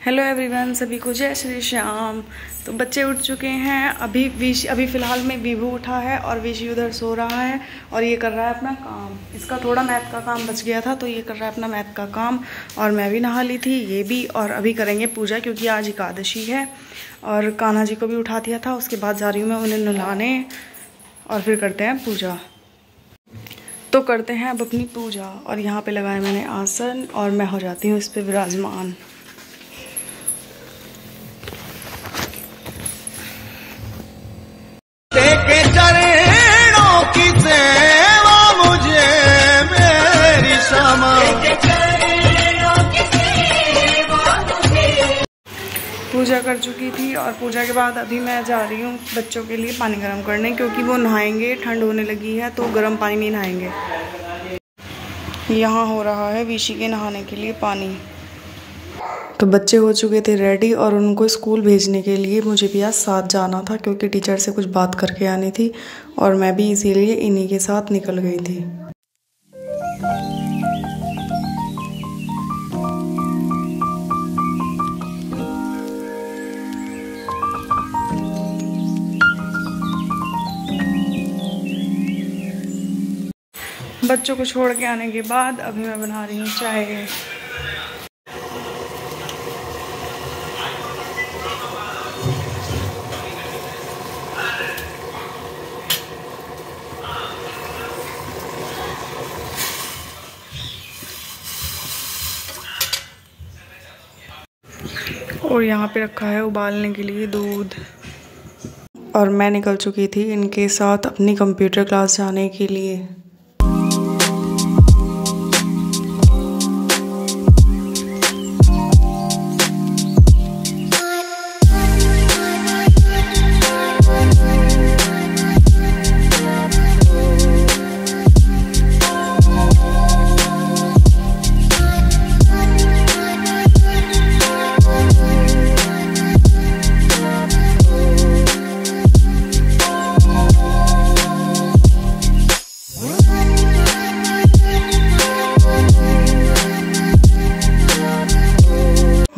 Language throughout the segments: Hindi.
हेलो एवरीवन, सभी को जय श्री श्याम। तो बच्चे उठ चुके हैं। अभी फ़िलहाल में विभू उठा है और विशी उधर सो रहा है और ये कर रहा है अपना काम। इसका थोड़ा मैथ का काम बच गया था तो ये कर रहा है अपना मैथ का काम। और मैं भी नहा ली थी, ये भी। और अभी करेंगे पूजा क्योंकि आज एकादशी है। और कान्हा जी को भी उठा दिया था। उसके बाद जा रही हूँ मैं उन्हें नहलाने और फिर करते हैं पूजा। तो करते हैं अब अपनी पूजा। और यहाँ पे लगाया मैंने आसन और मैं हो जाती हूँ इस पर विराजमान। चरणों की सेवा मुझे मेरी क्षमा। पूजा कर चुकी थी और पूजा के बाद अभी मैं जा रही हूँ बच्चों के लिए पानी गर्म करने, क्योंकि वो नहाएंगे। ठंड होने लगी है तो गर्म पानी नहीं नहाएंगे। यहाँ हो रहा है विशी के नहाने के लिए पानी। तो बच्चे हो चुके थे रेडी और उनको स्कूल भेजने के लिए मुझे भी आज साथ जाना था, क्योंकि टीचर से कुछ बात करके आनी थी और मैं भी इसीलिए इन्हीं के साथ निकल गई थी। बच्चों को छोड़ के आने के बाद अभी मैं बना रही हूँ चाय। और यहाँ पे रखा है उबालने के लिए दूध। और मैं निकल चुकी थी इनके साथ अपनी कंप्यूटर क्लास जाने के लिए।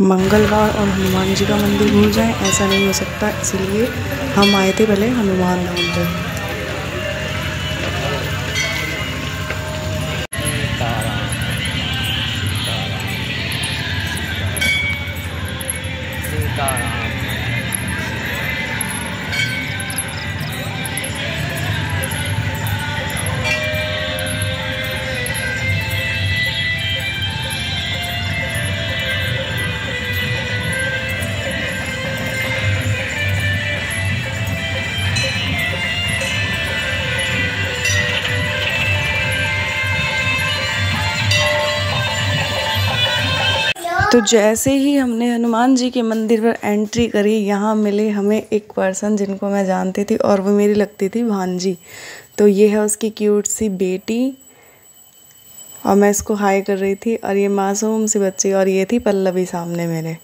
मंगलवार और हनुमान जी का मंदिर भूल जाएं, ऐसा नहीं हो सकता। इसीलिए हम आए थे पहले हनुमान धाम पे। तो जैसे ही हमने हनुमान जी के मंदिर पर एंट्री करी, यहाँ मिले हमें एक पर्सन जिनको मैं जानती थी और वो मेरी लगती थी भांजी। तो ये है उसकी क्यूट सी बेटी और मैं इसको हाय कर रही थी। और ये मासूम सी बच्ची और ये थी पल्लवी सामने मेरे।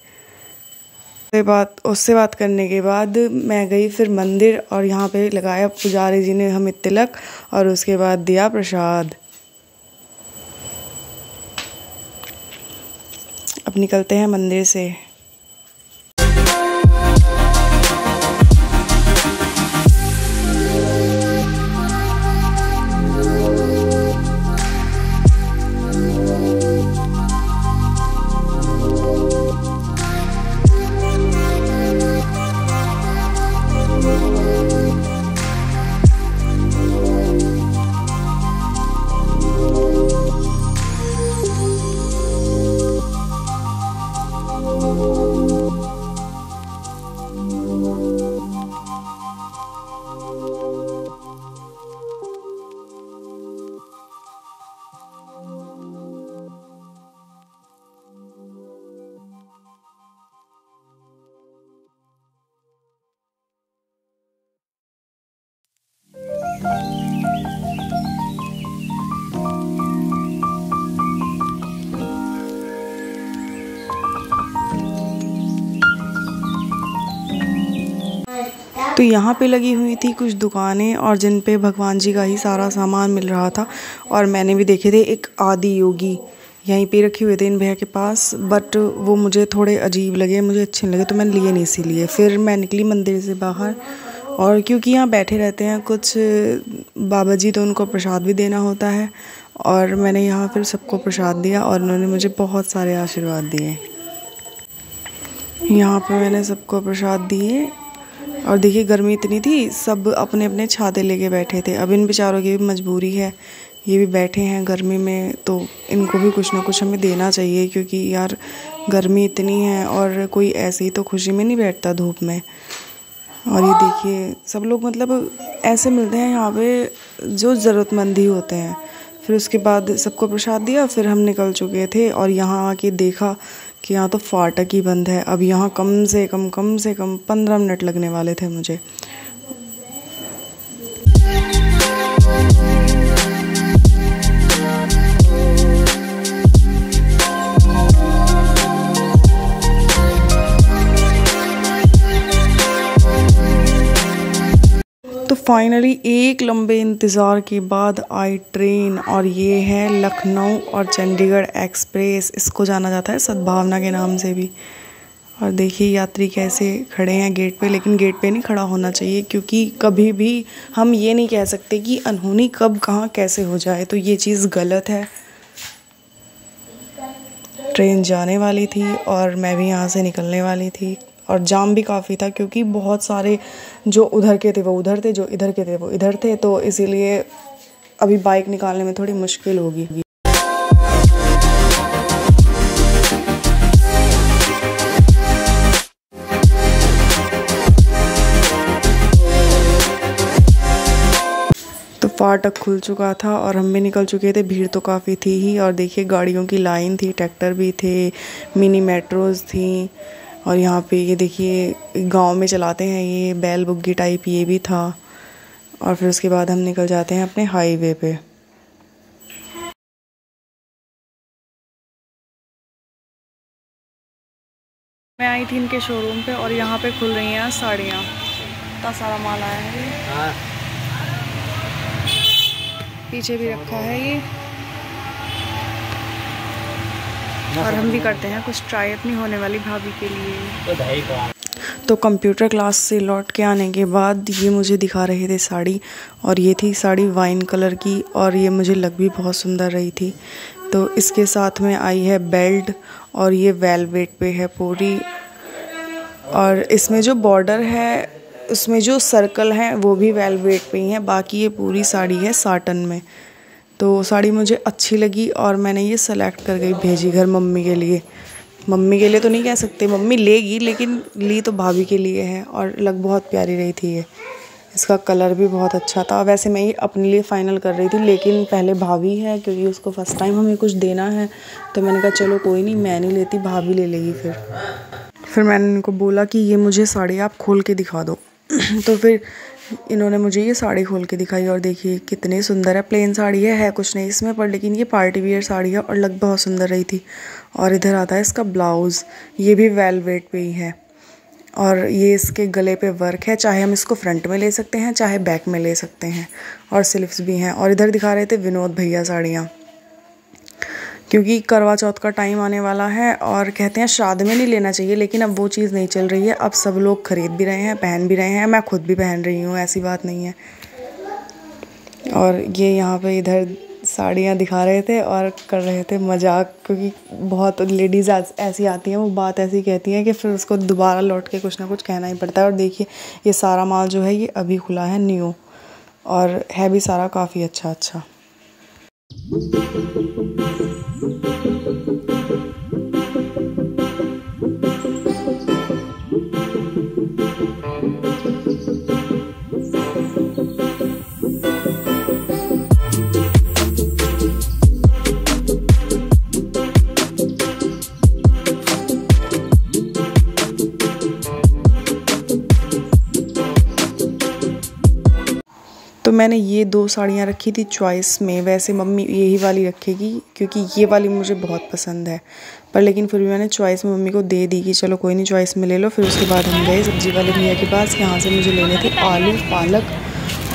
उससे बात करने के बाद मैं गई फिर मंदिर और यहाँ पे लगाया पुजारी जी ने हमें तिलक और उसके बाद दिया प्रसाद। अब निकलते हैं मंदिर से। तो यहाँ पे लगी हुई थी कुछ दुकानें और जिन पे भगवान जी का ही सारा सामान मिल रहा था। और मैंने भी देखे थे एक आदि योगी, यहीं पे रखे हुए थे इन भैया के पास, बट वो मुझे थोड़े अजीब लगे, मुझे अच्छे नहीं लगे, तो मैंने लिए नहीं इसीलिए। फिर मैं निकली मंदिर से बाहर, और क्योंकि यहाँ बैठे रहते हैं कुछ बाबा जी, तो उनको प्रसाद भी देना होता है, और मैंने यहाँ फिर सबको प्रसाद दिया और उन्होंने मुझे बहुत सारे आशीर्वाद दिए। यहाँ पे मैंने सबको प्रसाद दिए, और देखिए गर्मी इतनी थी, सब अपने अपने छाते लेके बैठे थे। अब इन बेचारों की भी मजबूरी है, ये भी बैठे हैं गर्मी में, तो इनको भी कुछ ना कुछ हमें देना चाहिए, क्योंकि यार गर्मी इतनी है और कोई ऐसे ही तो खुशी में नहीं बैठता धूप में। और ये देखिए सब लोग मतलब ऐसे मिलते हैं यहाँ पे जो ज़रूरतमंद ही होते हैं। फिर उसके बाद सबको प्रसाद दिया, फिर हम निकल चुके थे, और यहाँ आके देखा कि यहाँ तो फाटक ही बंद है। अब यहाँ कम से कम 15 मिनट लगने वाले थे मुझे। तो फाइनली एक लंबे इंतज़ार के बाद आई ट्रेन, और ये है लखनऊ और चंडीगढ़ एक्सप्रेस। इसको जाना जाता है सद्भावना के नाम से भी। और देखिए यात्री कैसे खड़े हैं गेट पे, लेकिन गेट पे नहीं खड़ा होना चाहिए, क्योंकि कभी भी हम ये नहीं कह सकते कि अनहोनी कब कहाँ कैसे हो जाए, तो ये चीज़ गलत है। ट्रेन जाने वाली थी और मैं भी यहाँ से निकलने वाली थी, और जाम भी काफ़ी था, क्योंकि बहुत सारे जो उधर के थे वो उधर थे, जो इधर के थे वो इधर थे, तो इसीलिए अभी बाइक निकालने में थोड़ी मुश्किल होगी। तो फाटक खुल चुका था और हम भी निकल चुके थे। भीड़ तो काफ़ी थी ही, और देखिए गाड़ियों की लाइन थी, ट्रैक्टर भी थे, मिनी मेट्रोज़ थी, और यहाँ पे ये देखिए गांव में चलाते हैं ये बैल बुग्गी टाइप, ये भी था। और फिर उसके बाद हम निकल जाते हैं अपने हाईवे पे। मैं आई थी इनके शोरूम पे, और यहाँ पे खुल रही हैं साड़ियाँ। इतना सारा माल आया है, पीछे भी रखा है ये, और हम भी करते हैं कुछ ट्राई अपनी होने वाली भाभी के लिए। तो कंप्यूटर क्लास से लौट के आने के बाद ये मुझे दिखा रहे थे साड़ी, और ये थी साड़ी वाइन कलर की, और ये मुझे लग भी बहुत सुंदर रही थी। तो इसके साथ में आई है बेल्ट, और ये वेलवेट पे है पूरी, और इसमें जो बॉर्डर है उसमें जो सर्कल हैं वो भी वेलवेट पे ही है, बाकी ये पूरी साड़ी है साटन में। तो साड़ी मुझे अच्छी लगी और मैंने ये सेलेक्ट कर गई, भेजी घर मम्मी के लिए। मम्मी के लिए तो नहीं कह सकते, मम्मी लेगी, लेकिन ली तो भाभी के लिए है, और लग बहुत प्यारी रही थी ये। इसका कलर भी बहुत अच्छा था। वैसे मैं ये अपने लिए फ़ाइनल कर रही थी, लेकिन पहले भाभी है, क्योंकि उसको फ़र्स्ट टाइम हमें कुछ देना है, तो मैंने कहा चलो कोई नहीं, मैं नहीं लेती, भाभी ले लेगी। फिर मैंने इनको बोला कि ये मुझे साड़ी आप खोल के दिखा दो। तो फिर इन्होंने मुझे ये साड़ी खोल के दिखाई, और देखिए कितनी सुंदर है। प्लेन साड़ी है कुछ नहीं इसमें, पर लेकिन ये पार्टी वियर साड़ी है और लग बहुत सुंदर रही थी। और इधर आता है इसका ब्लाउज़, ये भी वेलवेट पे ही है, और ये इसके गले पे वर्क है। चाहे हम इसको फ्रंट में ले सकते हैं, चाहे बैक में ले सकते हैं, और स्लीव्स भी हैं। और इधर दिखा रहे थे विनोद भैया साड़ियाँ, क्योंकि करवा चौथ का टाइम आने वाला है, और कहते हैं श्राद्ध में नहीं लेना चाहिए, लेकिन अब वो चीज़ नहीं चल रही है। अब सब लोग खरीद भी रहे हैं, पहन भी रहे हैं, मैं खुद भी पहन रही हूँ, ऐसी बात नहीं है। और ये यहाँ पे इधर साड़ियाँ दिखा रहे थे और कर रहे थे मजाक, क्योंकि बहुत लेडीज़ ऐसी आती हैं, वो बात ऐसी कहती हैं कि फिर उसको दोबारा लौट के कुछ ना कुछ कहना ही पड़ता है। और देखिए ये सारा माल जो है ये अभी खुला है न्यू, और है भी सारा काफ़ी अच्छा। तो मैंने ये 2 साड़ियाँ रखी थी चॉइस में। वैसे मम्मी यही वाली रखेगी, क्योंकि ये वाली मुझे बहुत पसंद है, पर लेकिन फिर भी मैंने चॉइस में मम्मी को दे दी कि चलो कोई नहीं, चॉइस में ले लो। फिर उसके बाद हम गए सब्ज़ी वाले भैया के पास। यहाँ से मुझे लेने थे आलू, पालक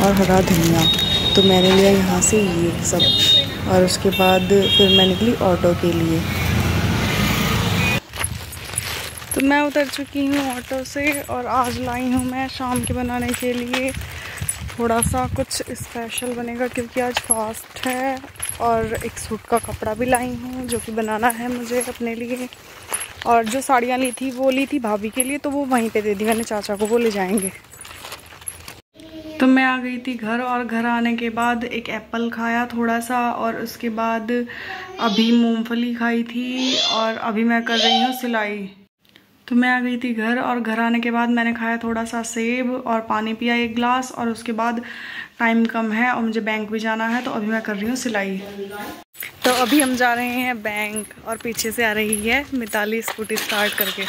और हरा धनिया। तो मैंने लिया यहाँ से ये सब और उसके बाद फिर मैं निकली ऑटो के लिए। तो मैं उतर चुकी हूँ ऑटो से और आज लाई हूँ मैं शाम के बनाने के लिए थोड़ा सा कुछ स्पेशल बनेगा, क्योंकि आज फास्ट है। और एक सूट का कपड़ा भी लाई हूँ जो कि बनाना है मुझे अपने लिए। और जो साड़ियाँ ली थी वो ली थी भाभी के लिए, तो वो वहीं पे दे दी मैंने चाचा को, वो ले जाएंगे। तो मैं आ गई थी घर और घर आने के बाद एक एप्पल खाया थोड़ा सा और उसके बाद अभी मूंगफली खाई थी और अभी मैं कर रही हूँ सिलाई। तो मैं आ गई थी घर और घर आने के बाद मैंने खाया थोड़ा सा सेब और पानी पिया 1 गिलास और उसके बाद टाइम कम है और मुझे बैंक भी जाना है, तो अभी मैं कर रही हूँ सिलाई। तो अभी हम जा रहे हैं बैंक और पीछे से आ रही है मिताली स्कूटी स्टार्ट करके।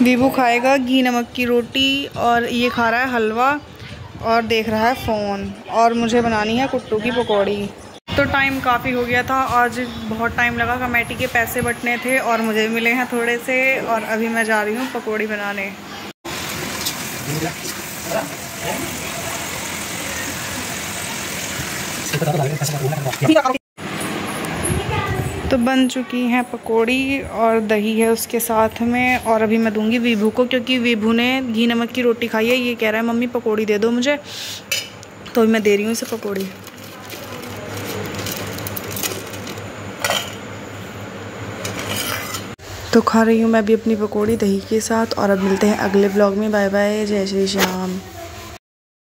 वीवू खाएगा घी नमक की रोटी और ये खा रहा है हलवा और देख रहा है फ़ोन, और मुझे बनानी है कुट्टू की पकौड़ी। तो टाइम काफ़ी हो गया था, आज बहुत टाइम लगा, कमेटी के पैसे बटने थे और मुझे मिले हैं थोड़े से, और अभी मैं जा रही हूँ पकौड़ी बनाने। तो बन चुकी हैं पकौड़ी और दही है उसके साथ में, और अभी मैं दूंगी वीभू को, क्योंकि वीभू ने घी नमक की रोटी खाई है। ये कह रहा है मम्मी पकौड़ी दे दो मुझे, तो अभी मैं दे रही हूँ इसे पकौड़ी। तो खा रही हूँ मैं भी अपनी पकौड़ी दही के साथ, और अब मिलते हैं अगले ब्लॉग में। बाय बाय, जय श्री श्याम।